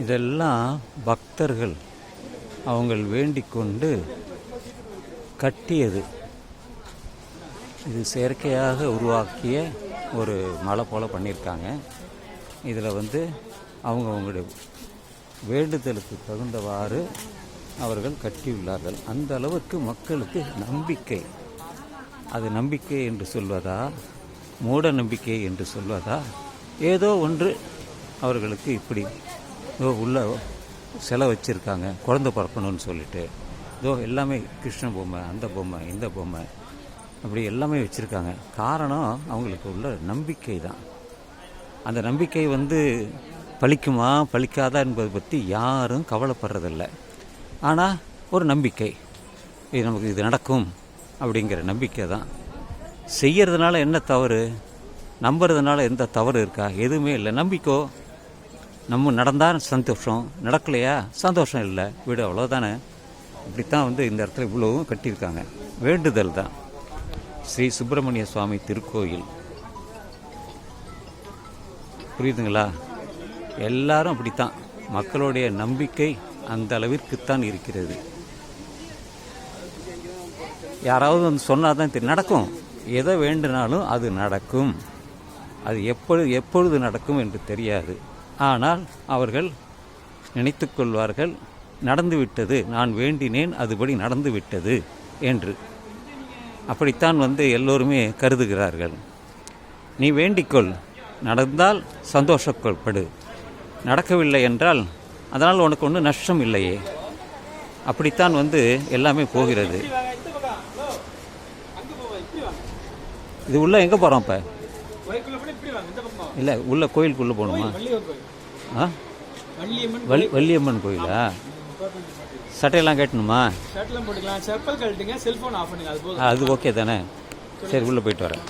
இதெல்லாம் பக்தர்கள் அவங்கள் வேண்டிக் கொண்டு கட்டியது. இது செயற்கையாக உருவாக்கிய ஒரு மலை போல் பண்ணியிருக்காங்க. இதில் அவங்களுடைய வேண்டுதலுக்கு தகுந்தவாறு அவர்கள் கட்டியுள்ளார்கள். அந்த அளவுக்கு மக்களுக்கு நம்பிக்கை. அது நம்பிக்கை என்று சொல்வதா, மூட நம்பிக்கை என்று சொல்வதா, ஏதோ ஒன்று அவர்களுக்கு இப்படி உள்ள சிலை வச்சுருக்காங்க குழந்தை பிறக்கணும்னு சொல்லிட்டு. எல்லாமே கிருஷ்ண பொம்மை, அந்த பொம்மை, இந்த பொம்மை, அப்படி எல்லாமே வச்சுருக்காங்க. காரணம் அவங்களுக்கு உள்ள நம்பிக்கை தான். அந்த நம்பிக்கை பலிக்குமா பலிக்காதா என்பதை பற்றி யாரும் கவலைப்படுறதில்லை. ஆனால் ஒரு நம்பிக்கை, நமக்கு இது நடக்கும் அப்படிங்கிற நம்பிக்கை தான். செய்யறதுனால என்ன தவறு? நம்புறதுனால எந்த தவறு இருக்கா? எதுவுமே இல்லை. நம்பிக்கோ, நம்ம நடந்தால் சந்தோஷம், நடக்கலையா சந்தோஷம் இல்லை, வீடு அவ்வளோதானே. இப்படித்தான் இந்த இடத்துல இவ்வளவும் கட்டியிருக்காங்க. வேண்டுதல் தான். ஸ்ரீ சுப்பிரமணிய சுவாமி திருக்கோயில், புரியுதுங்களா? எல்லாரும் அப்படித்தான். மக்களுடைய நம்பிக்கை அந்த அளவிற்குத்தான் இருக்கிறது. யாராவது சொன்னால் தான் நடக்கும். எதை வேண்டுனாலும் அது நடக்கும். அது எப்பொழுது நடக்கும் என்று தெரியாது. ஆனால் அவர்கள் நினைத்து கொள்வார்கள், நடந்துவிட்டது, நான் வேண்டினேன், அதுபடி நடந்துவிட்டது என்று. அப்படித்தான் எல்லோருமே கருதுகிறார்கள். நீ வேண்டிக்கொள், நடந்தால் சந்தோஷப்படு, நடக்கவில்லை என்றால் அதனால் உனக்கு ஒன்றும் நஷ்டம் இல்லையே. அப்படித்தான் எல்லாமே போகிறது. இது உள்ள எங்கே போகிறோம் இப்போ? இல்லை, உள்ள கோயிலுக்குள்ளே போகணுமா? வள்ளியம்மன் கோயிலா? சட்டையெல்லாம் கட்டணுமா? ஷர்ட்லாம் போட்டுக்கலாம், செப்பல் கழட்டுங்க, செல்ஃபோன் ஆஃப் பண்ணுங்க, அது ஓகே தானே? சரி, உள்ளே போயிட்டு வரேன்.